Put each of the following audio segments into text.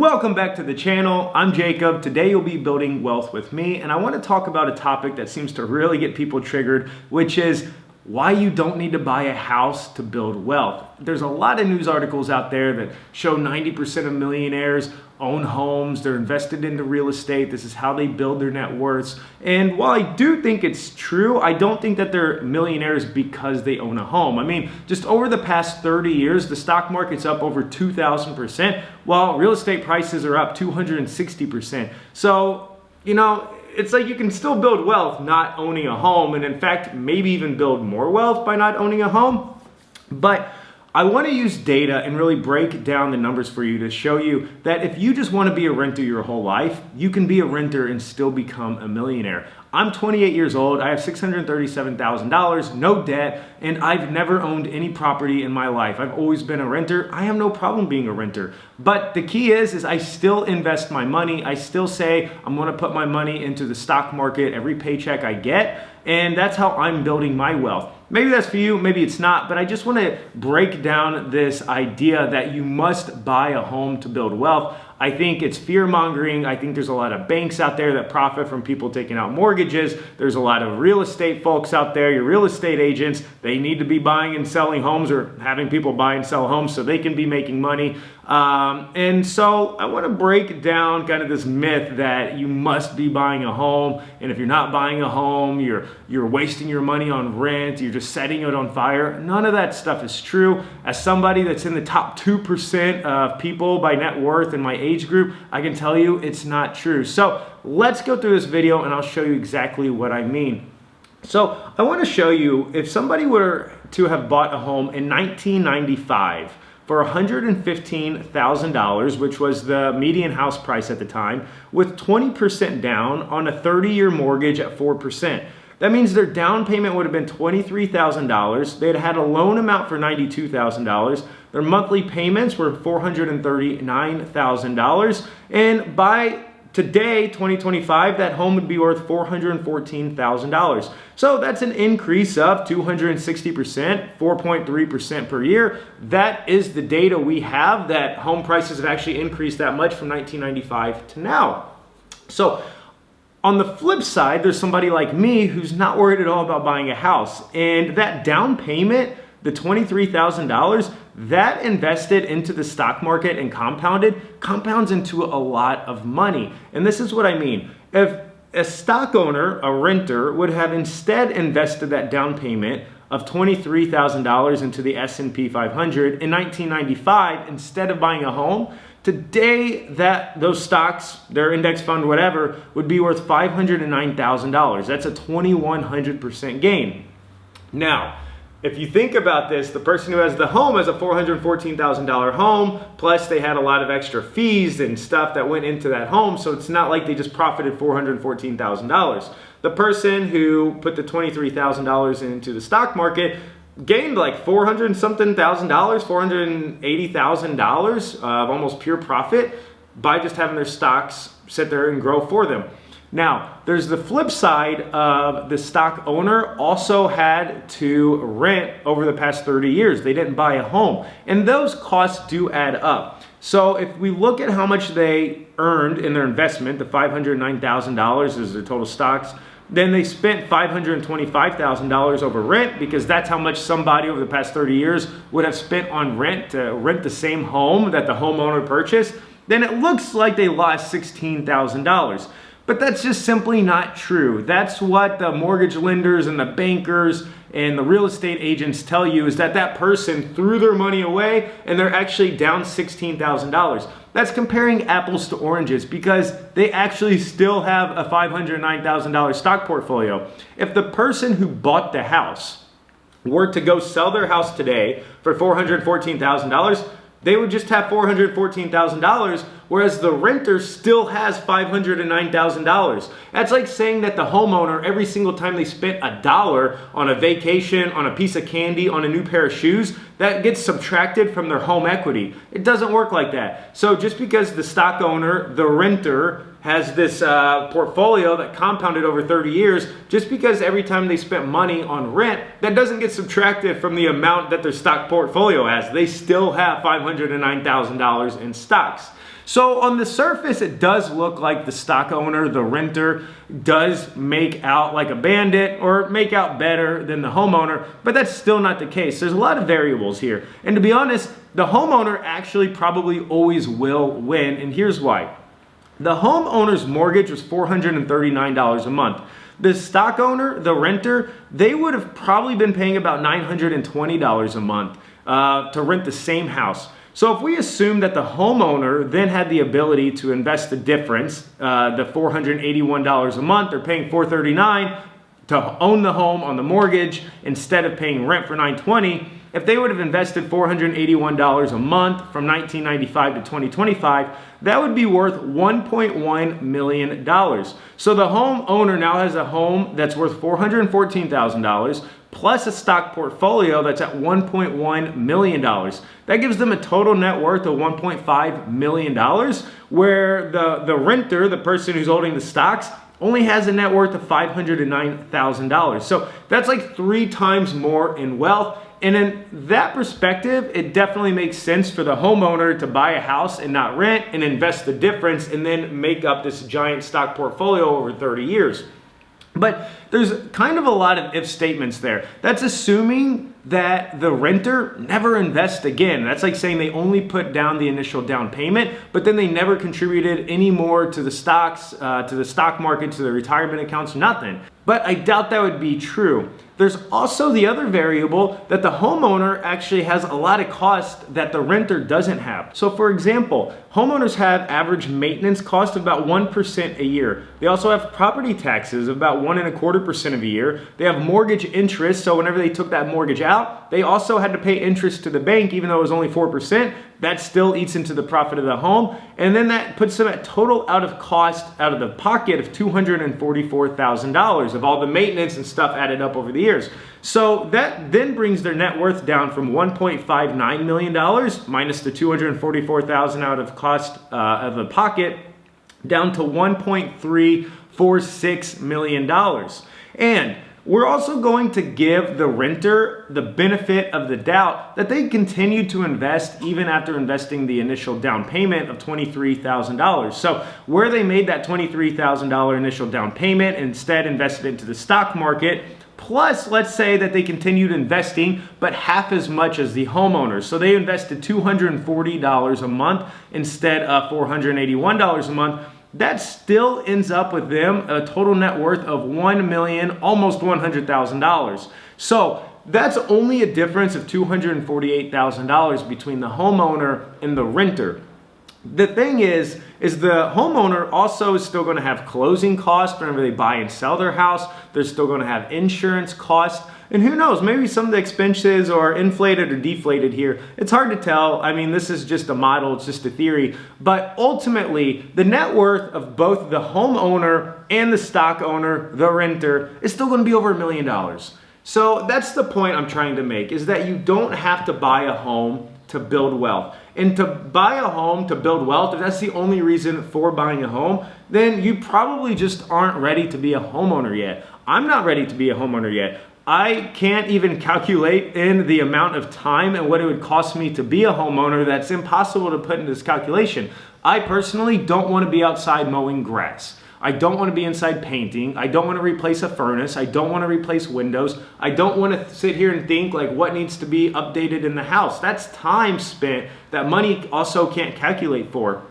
Welcome back to the channel. I'm Jacob. Today you'll be building wealth with me, and I want to talk about a topic that seems to really get people triggered, which is why you don't need to buy a house to build wealth. There's a lot of news articles out there that show 90% of millionaires own homes, they're invested into real estate, this is how they build their net worths. And while I do think it's true, I don't think that they're millionaires because they own a home. I mean, just over the past 30 years, the stock market's up over 2,000%, while real estate prices are up 260%. So, it's like you can still build wealth not owning a home, and in fact, maybe even build more wealth by not owning a home. But I want to use data and really break down the numbers for you to show you that if you just want to be a renter your whole life, you can be a renter and still become a millionaire. I'm 28 years old, I have $637,000, no debt, and I've never owned any property in my life. I've always been a renter. I have no problem being a renter. But the key is I still invest my money. I still say I'm gonna put my money into the stock market every paycheck I get, and that's how I'm building my wealth. Maybe that's for you, maybe it's not, but I just want to break down this idea that you must buy a home to build wealth. I think it's fear-mongering. I think there's a lot of banks out there that profit from people taking out mortgages. There's a lot of real estate folks out there, your real estate agents. They need to be buying and selling homes or having people buy and sell homes so they can be making money. And so I want to break down kind of this myth that you must be buying a home. And if you're not buying a home, you're wasting your money on rent, you're just setting it on fire. None of that stuff is true. As somebody that's in the top 2% of people by net worth in my age group, I can tell you it's not true. So let's go through this video and I'll show you exactly what I mean. So I want to show you if somebody were to have bought a home in 1995 for $115,000, which was the median house price at the time, with 20% down on a 30-year mortgage at 4%. That means their down payment would have been $23,000. They'd had a loan amount for $92,000. Their monthly payments were $439,000. And by today, 2025, that home would be worth $414,000. So that's an increase of 260%, 4.3% per year. That is the data we have, that home prices have actually increased that much from 1995 to now. So on the flip side, there's somebody like me who's not worried at all about buying a house. And that down payment, the $23,000, that invested into the stock market and compounds into a lot of money. And this is what I mean. If a stock owner, a renter, would have instead invested that down payment of $23,000 into the S&P 500 in 1995 instead of buying a home, today those stocks, their index fund, whatever, would be worth $509,000. That's a 2,100% gain. Now, if you think about this, the person who has the home has a $414,000 home, plus they had a lot of extra fees and stuff that went into that home, so it's not like they just profited $414,000. The person who put the $23,000 into the stock market gained like $480,000 of almost pure profit by just having their stocks sit there and grow for them. Now, there's the flip side of the stock owner also had to rent over the past 30 years. They didn't buy a home, and those costs do add up. So if we look at how much they earned in their investment, the $509,000 is their total stocks, then they spent $525,000 over rent, because that's how much somebody over the past 30 years would have spent on rent to rent the same home that the homeowner purchased. Then it looks like they lost $16,000. But that's just simply not true. That's what the mortgage lenders and the bankers and the real estate agents tell you, is that person threw their money away and they're actually down $16,000. That's comparing apples to oranges, because they actually still have a $509,000 stock portfolio. If the person who bought the house were to go sell their house today for $414,000, they would just have $414,000, whereas the renter still has $509,000. That's like saying that the homeowner, every single time they spent $1 on a vacation, on a piece of candy, on a new pair of shoes, that gets subtracted from their home equity. It doesn't work like that. So just because the stock owner, the renter, has this portfolio that compounded over 30 years, just because every time they spent money on rent, that doesn't get subtracted from the amount that their stock portfolio has. They still have $509,000 in stocks. So on the surface, it does look like the stock owner, the renter, does make out like a bandit or make out better than the homeowner, but that's still not the case. There's a lot of variables here. And to be honest, the homeowner actually probably always will win, and here's why. The homeowner's mortgage was $439 a month. The stock owner, the renter, they would have probably been paying about $920 a month to rent the same house. So if we assume that the homeowner then had the ability to invest the difference, the $481 a month, they're paying $439 to own the home on the mortgage instead of paying rent for $920. If they would have invested $481 a month from 1995 to 2025, that would be worth $1.1 million. So the homeowner now has a home that's worth $414,000 plus a stock portfolio that's at $1.1 million. That gives them a total net worth of $1.5 million, where the renter, the person who's holding the stocks, only has a net worth of $509,000. So that's like 3 times more in wealth. And in that perspective, it definitely makes sense for the homeowner to buy a house and not rent and invest the difference and then make up this giant stock portfolio over 30 years. But there's kind of a lot of if statements there. That's assuming that the renter never invests again. That's like saying they only put down the initial down payment, but then they never contributed any more to the stocks, to the stock market, to the retirement accounts, nothing. But I doubt that would be true. There's also the other variable that the homeowner actually has a lot of cost that the renter doesn't have. So for example, homeowners have average maintenance cost of about 1% a year. They also have property taxes of about 1.25% of a year. They have mortgage interest, so whenever they took that mortgage out, they also had to pay interest to the bank, even though it was only 4%. That still eats into the profit of the home. And then that puts them at total out of the pocket of $244,000 of all the maintenance and stuff added up over the years. So that then brings their net worth down from $1.59 million minus the $244,000 out of cost of the pocket down to $1.346 million. And we're also going to give the renter the benefit of the doubt that they continue to invest even after investing the initial down payment of $23,000. So where they made that $23,000 initial down payment, instead invested into the stock market, plus let's say that they continued investing but half as much as the homeowners. So they invested $240 a month instead of $481 a month. That still ends up with them a total net worth of $1 million, almost $100,000. So that's only a difference of $248,000 between the homeowner and the renter. The thing is the homeowner also is still going to have closing costs whenever they buy and sell their house. They're still going to have insurance costs. And who knows, maybe some of the expenses are inflated or deflated here. It's hard to tell. I mean, this is just a model, it's just a theory. But ultimately, the net worth of both the homeowner and the stock owner, the renter, is still going to be over $1 million. So that's the point I'm trying to make, is that you don't have to buy a home to build wealth. And to buy a home to build wealth, if that's the only reason for buying a home, then you probably just aren't ready to be a homeowner yet. I'm not ready to be a homeowner yet. I can't even calculate in the amount of time and what it would cost me to be a homeowner. That's impossible to put in this calculation. I personally don't want to be outside mowing grass. I don't want to be inside painting. I don't want to replace a furnace. I don't want to replace windows. I don't want to sit here and think like what needs to be updated in the house. That's time spent that money also can't calculate for.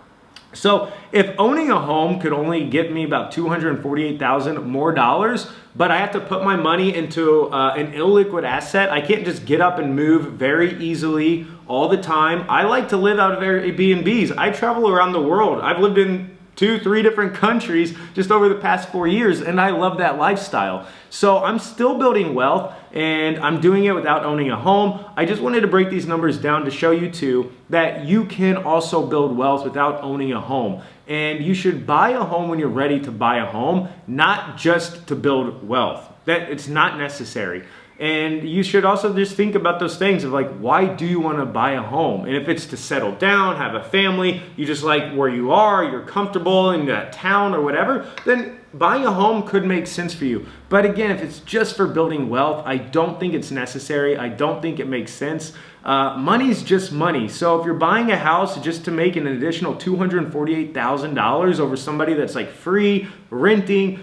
So if owning a home could only get me about $248,000 more dollars, but I have to put my money into an illiquid asset, I can't just get up and move very easily all the time. I like to live out of Airbnbs. I travel around the world. I've lived in 2-3 different countries just over the past 4 years, and I love that lifestyle. So I'm still building wealth, and I'm doing it without owning a home. I just wanted to break these numbers down to show you too that you can also build wealth without owning a home. And you should buy a home when you're ready to buy a home, not just to build wealth. That it's not necessary. And you should also just think about those things of like, why do you want to buy a home? And if it's to settle down, have a family, you just like where you are, you're comfortable in that town or whatever, then buying a home could make sense for you. But again, if it's just for building wealth, I don't think it's necessary. I don't think it makes sense. money's just money. So if you're buying a house just to make an additional $248,000 over somebody that's like free, renting,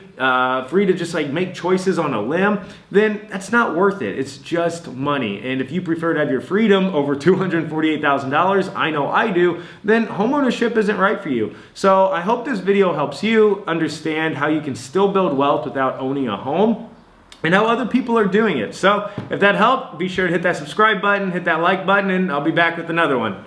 free to just like make choices on a limb, then that's not worth it. It's just money. And if you prefer to have your freedom over $248,000, I know I do, then homeownership isn't right for you. So I hope this video helps you understand how you can still build wealth without owning a home, and how other people are doing it. So if that helped, be sure to hit that subscribe button, hit that like button, and I'll be back with another one.